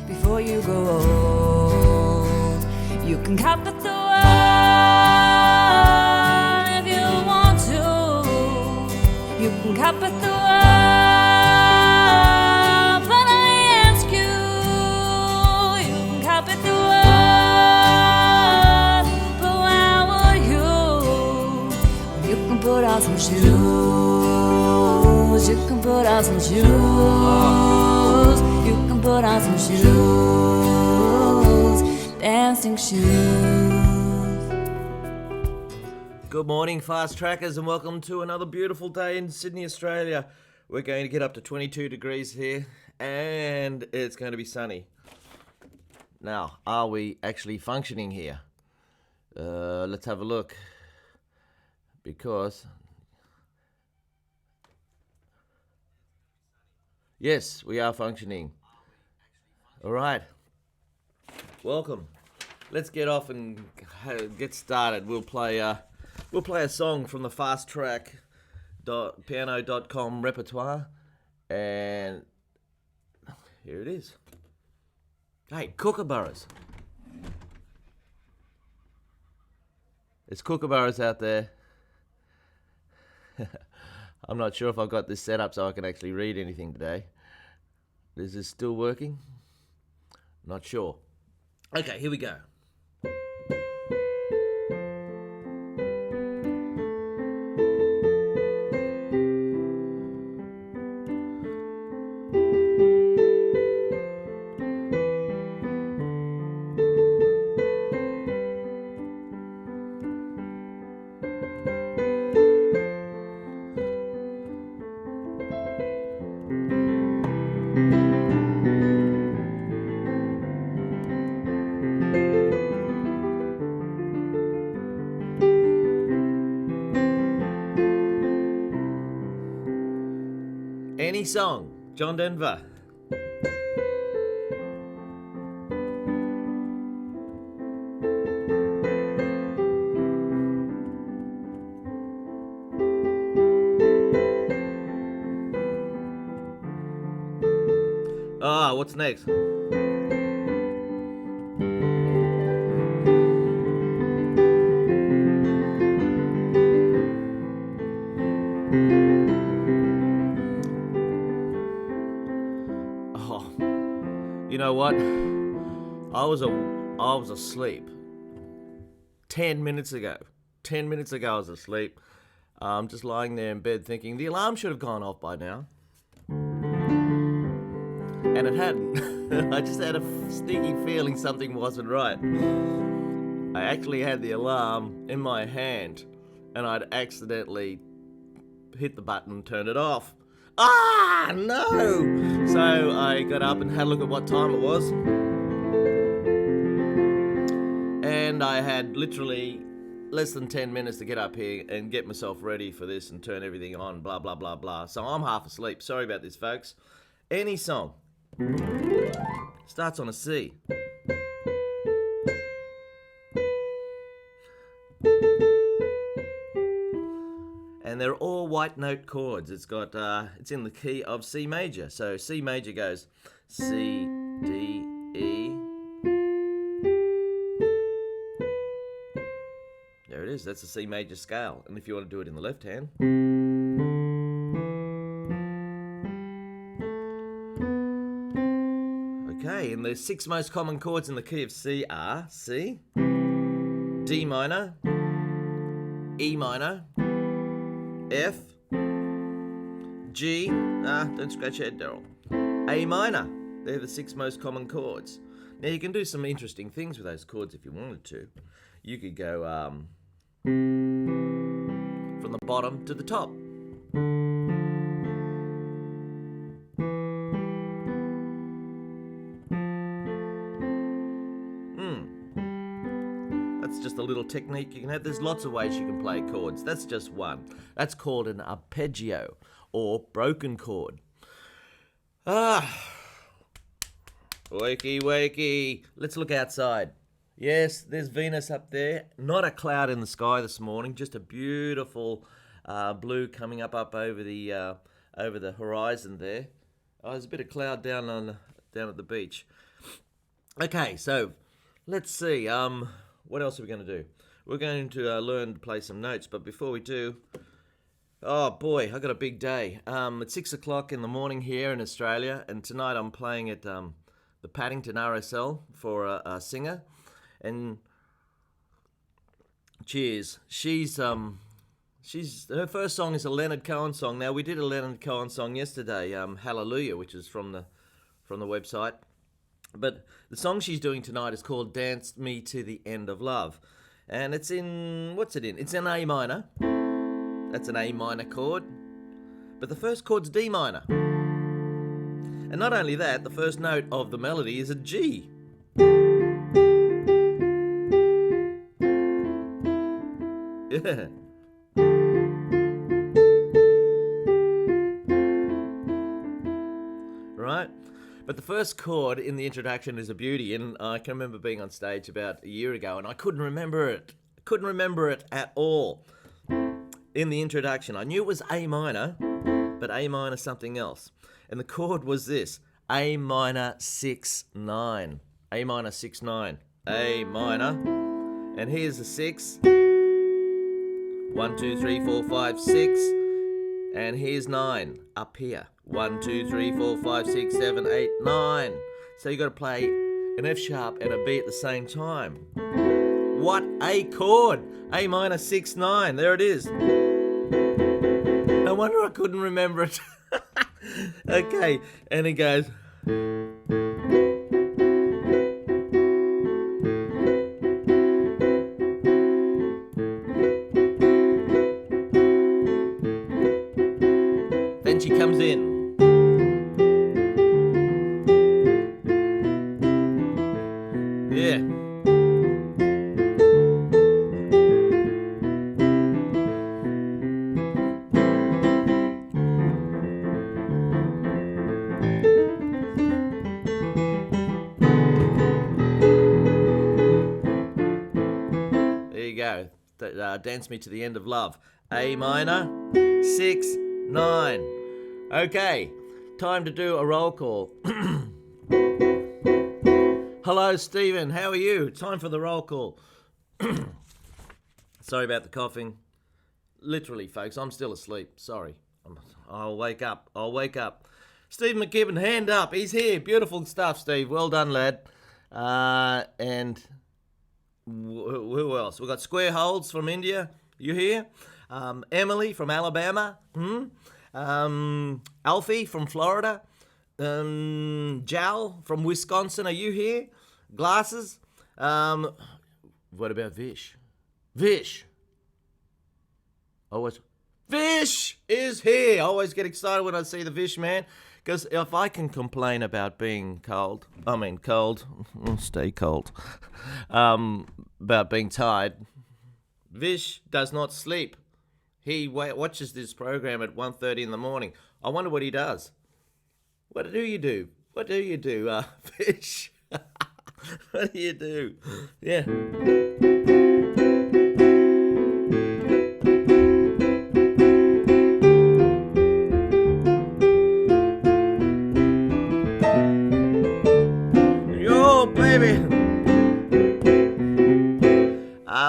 before you grow old. You can carpet the world if you want to. You can carpet the world, but I ask you, you can carpet the world, but where were you? You can put on some shoes, you can put on some shoes, you can put on some shoes, dancing shoes. Good morning, fast trackers, and welcome to another beautiful day in Sydney, Australia. We're going to get up to 22 degrees here, and it's going to be sunny. Now, are we actually functioning here? Let's have a look. Because, yes, we are functioning. All right. Welcome. Let's get off and get started. We'll play a song from the fasttrack.piano.com repertoire, and here it is. Hey, kookaburras. There's kookaburras out there. I'm not sure if I've got this set up so I can actually read anything today. Is this still working? Not sure. Okay, here we go. Any song, John Denver. What's next? You know what? I was asleep 10 minutes ago. 10 minutes ago I was asleep. Just lying there in bed thinking the alarm should have gone off by now. And it hadn't. I just had a sneaky feeling something wasn't right. I actually had the alarm in my hand and I'd accidentally hit the button and turned it off. Ah, no! So I got up and had a look at what time it was. And I had literally less than 10 minutes to get up here and get myself ready for this and turn everything on, blah, blah, blah, blah. So I'm half asleep. Sorry about this, folks. Any song. Starts on a C. And they're all white note chords. It's in the key of C major. So C major goes C, D, E. There it is. That's the C major scale. And if you want to do it in the left hand. Okay, and the six most common chords in the key of C are C, D minor, E minor, F, G, don't scratch your head, Darryl, A minor. They're the six most common chords. Now you can do some interesting things with those chords if you wanted to. You could go from the bottom to the top. That's just a little technique you can have. There's lots of ways you can play chords. That's just one. That's called an arpeggio or broken chord. Wakey, wakey. Let's look outside. Yes, there's Venus up there. Not a cloud in the sky this morning. Just a beautiful blue coming up over the horizon there. Oh, there's a bit of cloud down at the beach. Okay, so let's see. What else are we going to do? We're going to learn to play some notes, but before we do, oh boy, I got a big day. It's 6 o'clock in the morning here in Australia, and tonight I'm playing at the Paddington RSL for a singer, and Tues. She's her first song is a Leonard Cohen song. Now we did a Leonard Cohen song yesterday, Hallelujah, which is from the website. But the song she's doing tonight is called Dance Me to the End of Love. And it's in, what's it in? It's in A minor. That's an A minor chord. But the first chord's D minor. And not only that, the first note of the melody is a G. Yeah. Right? But the first chord in the introduction is a beauty, and I can remember being on stage about a year ago, and I couldn't remember it. Couldn't remember it at all. In the introduction, I knew it was A minor, but A minor something else. And the chord was this, A minor 6-9. A minor 6-9. A minor. And here's a 6. 1, 2, 3, 4, 5, 6. And here's 9 up here. 1, 2, 3, 4, 5, 6, 7, 8, 9. So you got to play an F sharp and a B at the same time. What a chord! A minor 6-9. There it is. No wonder I couldn't remember it. Okay, and it goes. Then she comes in. Yeah. There you go. Dance Me to the End of Love. A minor, 6-9. Okay, time to do a roll call. Hello, Stephen. How are you? Time for the roll call. Sorry about the coughing. Literally, folks, I'm still asleep. Sorry. I'll wake up. Steve McKibben, hand up. He's here. Beautiful stuff, Steve. Well done, lad. And who else? We've got Square Holds from India. You here? Emily from Alabama. Alfie from Florida. Jal from Wisconsin. Are you here? Glasses. What about Vish? Vish. Vish is here. I always get excited when I see the Vish man, because if I can complain about being cold, stay cold, about being tired, Vish does not sleep. He watches this program at 1:30 in the morning. I wonder what he does. What do you do? Vish? What do you do? Yeah.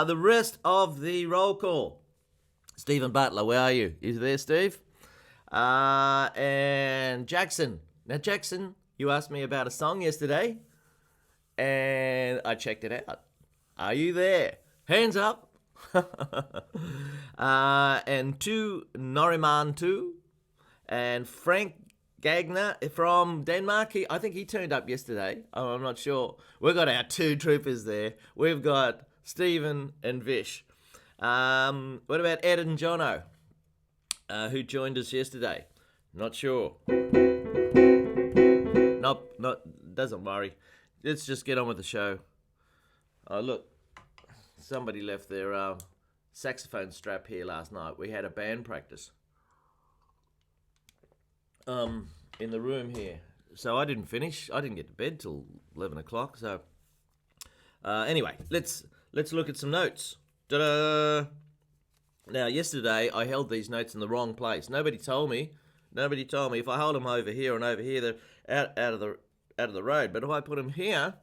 The rest of the roll call. Stephen Butler, where are you? Is there, Steve? And Jackson. Now, Jackson, you asked me about a song yesterday, and I checked it out. Are you there? Hands up. And Noriman too. And Frank Gagner from Denmark. I think he turned up yesterday. I'm not sure. We've got our two troopers there. We've got Stephen and Vish. What about Ed and Jono, who joined us yesterday? Not sure. Nope, doesn't worry. Let's just get on with the show. Oh, look. Somebody left their saxophone strap here last night. We had a band practice in the room here. So I didn't finish. I didn't get to bed till 11 o'clock. So anyway, let's look at some notes. Ta-da! Now, yesterday I held these notes in the wrong place. Nobody told me. If I hold them over here and over here, they're out of the road. But if I put them here,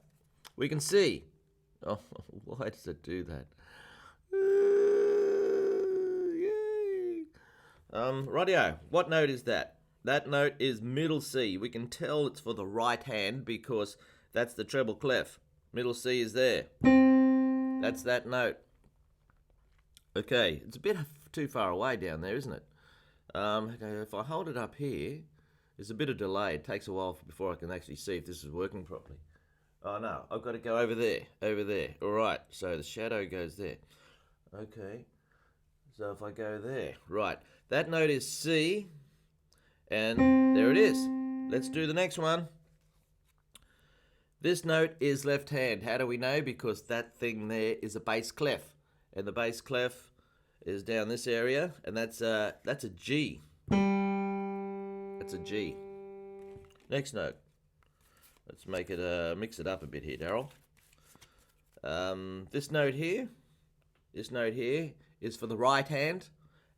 we can see. Oh, why does it do that? Yay. Rightio. What note is that? That note is middle C. We can tell it's for the right hand because that's the treble clef. Middle C is there. That's that note. Okay, it's a bit too far away down there, isn't it? Okay, if I hold it up here, there's a bit of delay. It takes a while before I can actually see if this is working properly. Oh no, I've got to go over there, All right, so the shadow goes there. Okay, so if I go there, right, that note is C, and there it is. Let's do the next one. This note is left hand. How do we know? Because that thing there is a bass clef, and the bass clef is down this area, and that's a G. That's a G. Next note. Let's make it mix it up a bit here, Darryl. This note here is for the right hand,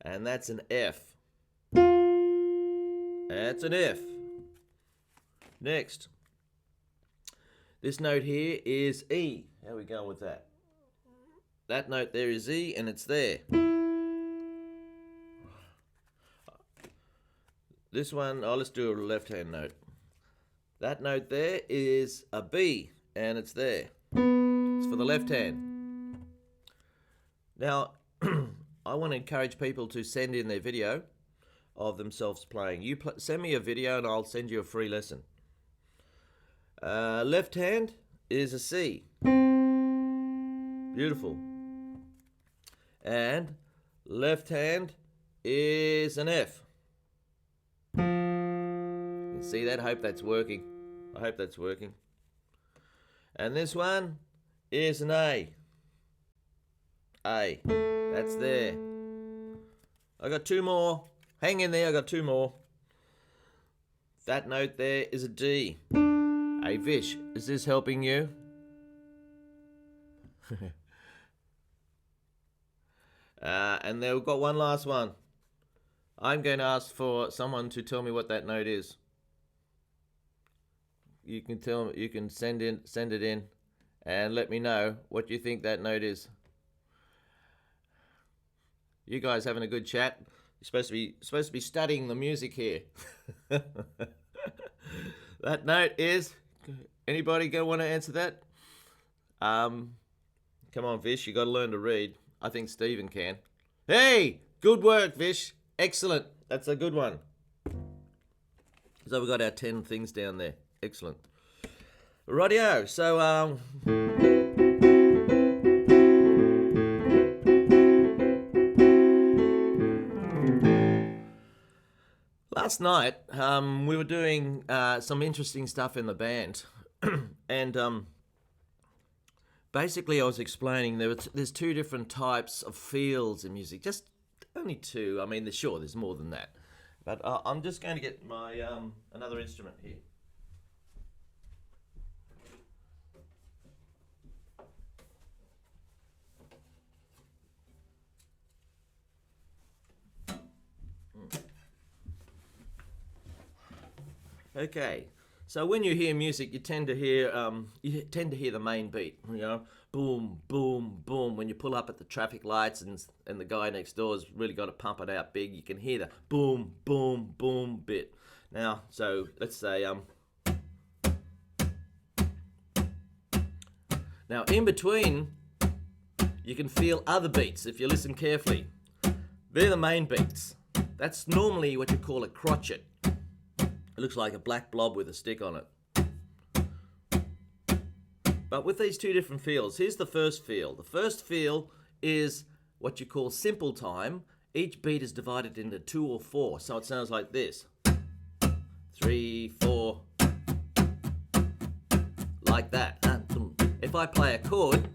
and that's an F. That's an F. Next. This note here is E. How are we going with that? That note there is E, and it's there. This one, let's do a left-hand note. That note there is a B, and it's there. It's for the left hand. Now, I want to encourage people to send in their video of themselves playing. You send me a video, and I'll send you a free lesson. Left hand is a C. Beautiful. And left hand is an F. You see that? I hope that's working. And this one is an A. A. That's there. I got two more. Hang in there, I got two more. That note there is a D. Hey Vish, is this helping you? And then we've got one last one. I'm going to ask for someone to tell me what that note is. You can send it in, and let me know what you think that note is. You guys having a good chat? You're supposed to be studying the music here. That note is. Anybody gonna want to answer that? Come on, Vish. You got to learn to read. I think Stephen can. Hey, good work, Vish. Excellent. That's a good one. So we've got our 10 things down there. Excellent. Rightio. So last night we were doing some interesting stuff in the band. And basically I was explaining there's two different types of feels in music. Just only two. I mean, there's more than that. But I'm just going to get my another instrument here. Okay. So when you hear music, you tend to hear the main beat, boom, boom, boom. When you pull up at the traffic lights and the guy next door's really got to pump it out big, you can hear the boom, boom, boom bit. Now, so let's say now in between, you can feel other beats if you listen carefully. They're the main beats. That's normally what you call a crotchet. It looks like a black blob with a stick on it. But with these two different feels, here's the first feel. The first feel is what you call simple time. Each beat is divided into 2 or 4, so it sounds like this. 3, 4, like that. If I play a chord,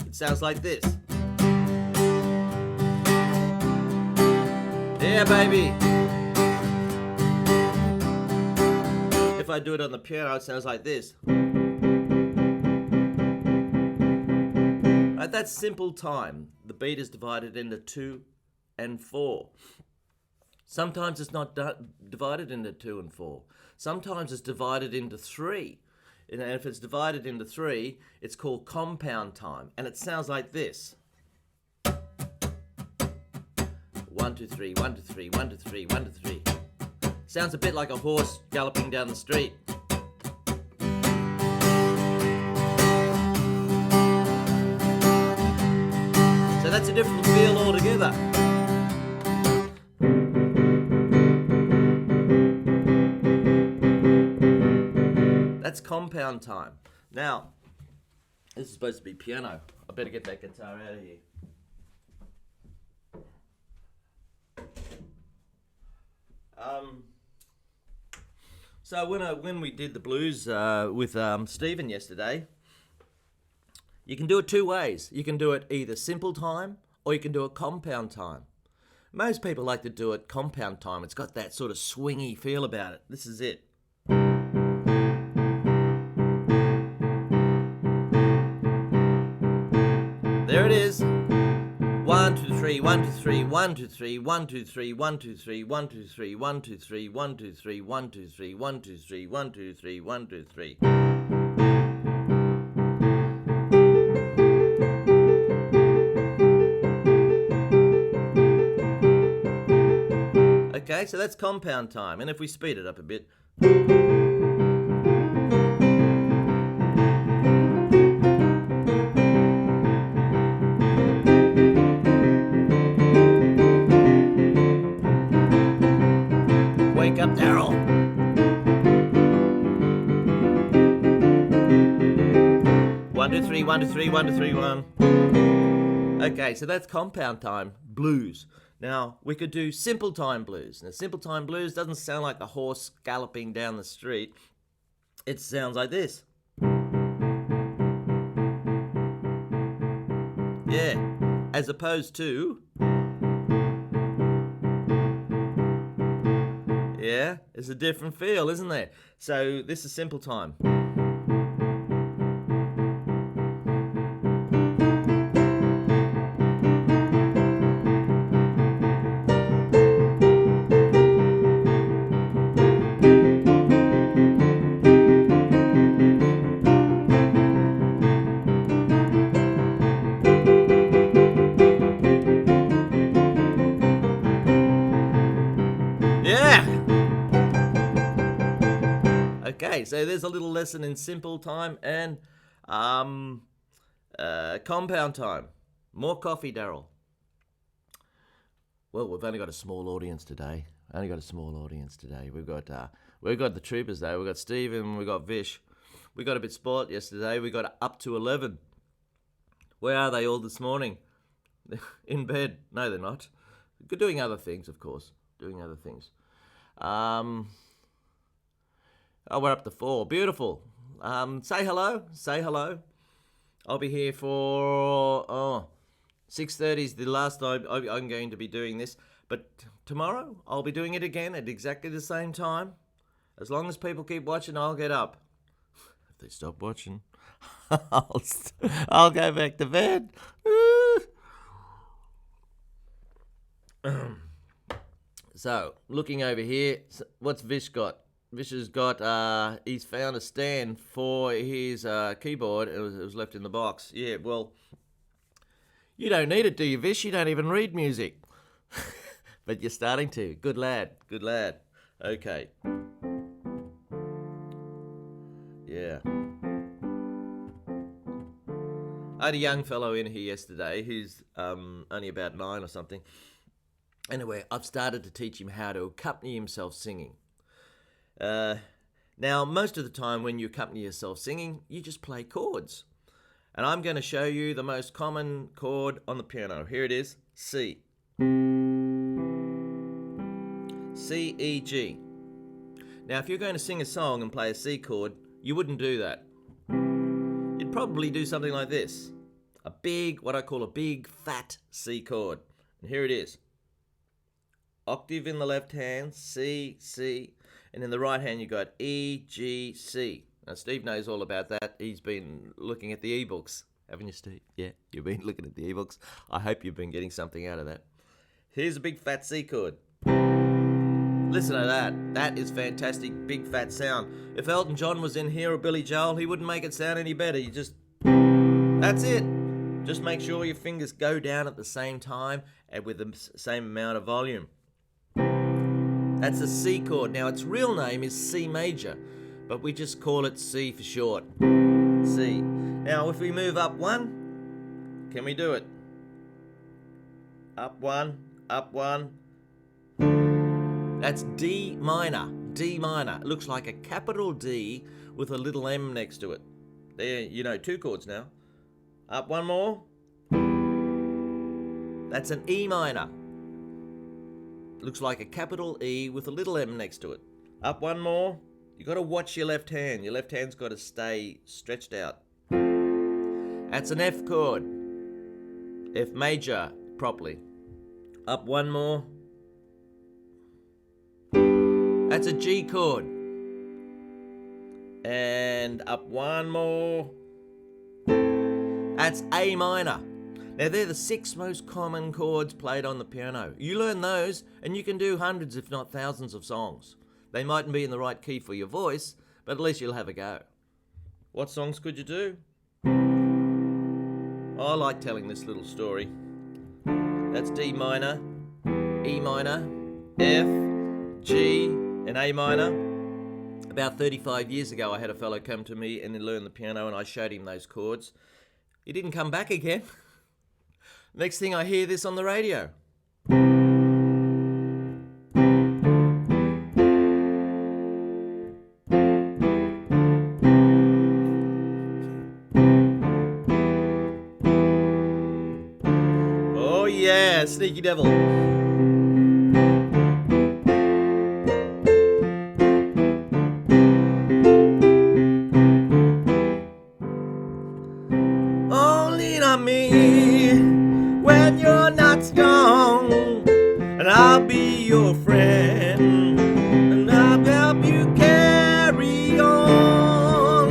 it sounds like this. Yeah, baby. If I do it on the piano, it sounds like this. Right, that's simple time. The beat is divided into 2 and 4. Sometimes it's not divided into 2 and 4. Sometimes it's divided into 3. And if it's divided into 3, it's called compound time. And it sounds like this. 1, 2, 3, 1, 2, 3, 1, 2, 3, 1, 2, 3. Sounds a bit like a horse galloping down the street. So that's a different feel altogether. That's compound time. Now, this is supposed to be piano. I better get that guitar out of here. So when we did the blues with Stephen yesterday, you can do it 2 ways. You can do it either simple time or you can do it compound time. Most people like to do it compound time. It's got that sort of swingy feel about it. This is it. There it is. 1, 2, 3, 1, 2, 3, 1, 2, 3, 1, 2, 3, 1, 2, 3, 1, 2, 3, 1, 2, 3, 1, 2, 3, 1, 2, 3, 1, 2, 3, 1, 2, 3, 1, 2, 3. Okay, so that's compound time. And if we speed it up a bit. Wake up, Darryl. One, 2, 3, 1, 2, 3, 1, 2, 3, 1. Okay, so that's compound time blues. Now, we could do simple time blues. Now, simple time blues doesn't sound like a horse galloping down the street. It sounds like this. Yeah, as opposed to... Yeah, it's a different feel, isn't there? So, this is simple time. Okay, so there's a little lesson in simple time and compound time. More coffee, Darryl. Well, we've only got a small audience today. We've got the troopers though. We've got Stephen, we've got Vish. We got a bit spoilt yesterday. We got up to 11. Where are they all this morning? In bed? No, they're not. Doing other things, of course. Oh, we're up to 4. Beautiful. Say hello. I'll be here for 6:30 is the last time I'm going to be doing this. But tomorrow I'll be doing it again at exactly the same time. As long as people keep watching, I'll get up. If they stop watching, I'll go back to bed. So, looking over here, what's Vish got? Vish has got, he's found a stand for his keyboard. It was left in the box. Yeah, well, you don't need it, do you, Vish? You don't even read music. But you're starting to. Good lad. Okay. Yeah. I had a young fellow in here yesterday who's only about 9 or something. Anyway, I've started to teach him how to accompany himself singing. Now, most of the time when you accompany yourself singing, you just play chords. And I'm going to show you the most common chord on the piano. Here it is, C. C, E, G. Now, if you're going to sing a song and play a C chord, you wouldn't do that. You'd probably do something like this. What I call a big, fat C chord. And here it is. Octave in the left hand, C, C. And in the right hand, you got E, G, C. Now, Steve knows all about that. He's been looking at the ebooks. Haven't you, Steve? Yeah, you've been looking at the ebooks. I hope you've been getting something out of that. Here's a big fat C chord. Listen to that. That is fantastic, big fat sound. If Elton John was in here or Billy Joel, he wouldn't make it sound any better. You just... That's it. Just make sure your fingers go down at the same time and with the same amount of volume. That's a C chord. Now, its real name is C major, but we just call it C for short. C. Now, if we move up one, can we do it? Up one, up one. That's D minor. D minor. It looks like a capital D with a little M next to it. There, you know, 2 chords now. Up one more. That's an E minor. Looks like a capital E with a little M next to it. Up one more. You got to watch your left hand. Your left hand's got to stay stretched out. That's an F chord. F major properly. Up one more. That's a G chord. And up one more. That's A minor. Now, they're the 6 most common chords played on the piano. You learn those, and you can do hundreds, if not thousands, of songs. They mightn't be in the right key for your voice, but at least you'll have a go. What songs could you do? I like telling this little story. That's D minor, E minor, F, G, and A minor. About 35 years ago, I had a fellow come to me and learn the piano, and I showed him those chords. He didn't come back again. Next thing I hear this on the radio. Oh yeah, sneaky devil. Oh, lean on me when you're not strong, and I'll be your friend, and I'll help you carry on.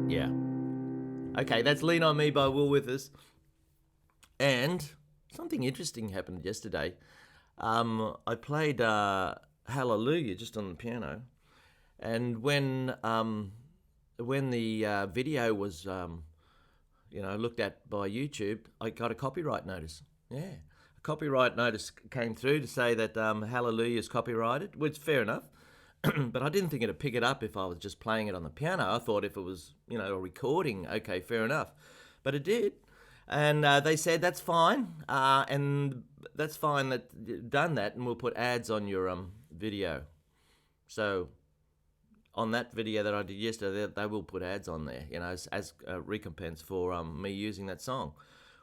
Yeah. Okay, that's Lean on Me by Will Withers. And something interesting happened yesterday. I played Hallelujah just on the piano, and when the video was looked at by YouTube, I got a copyright notice. Yeah, a copyright notice came through to say that Hallelujah is copyrighted, which is fair enough. But I didn't think it'd pick it up if I was just playing it on the piano. I thought if it was a recording, okay, fair enough. But it did. And they said that's fine, and that's fine that you've done that, and we'll put ads on your video. So on that video that I did yesterday, they will put ads on there, as a recompense for me using that song,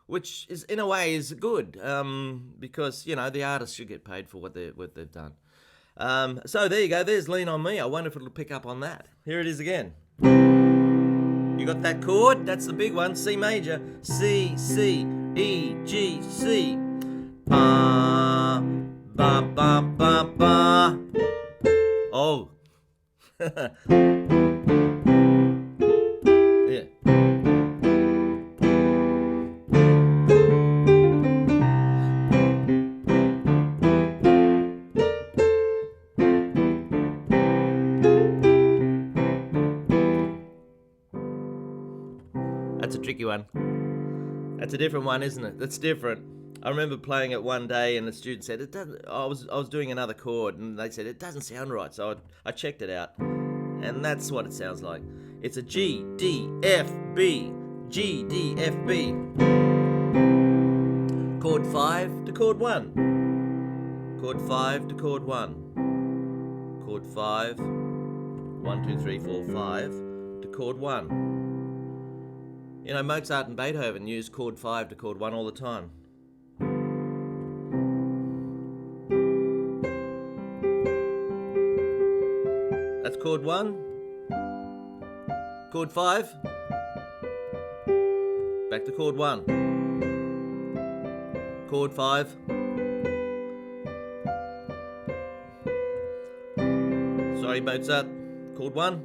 which is in a way is good, because the artists should get paid for what they've done. So there you go. There's Lean on Me. I wonder if it'll pick up on that. Here it is again. You got that chord? That's the big one. C major. C, C, E, G, C. Ba, ba, ba, ba, ba. Oh. Yeah. That's a tricky one. That's a different one, isn't it? That's different. I remember playing it one day, and the student said it doesn't. I was doing another chord, and they said it doesn't sound right. So I checked it out, and that's what it sounds like. It's a G D F B, G D F B. Chord 5 to chord 1. Chord 5 to chord 1. Chord 5. 1, 2, 3, 4, 5 to chord 1. Mozart and Beethoven used chord 5 to chord 1 all the time. That's chord 1. Chord 5. Back to chord 1. Chord 5. Sorry, Mozart. Chord 1.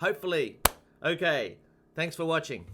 Hopefully. Okay. Thanks for watching.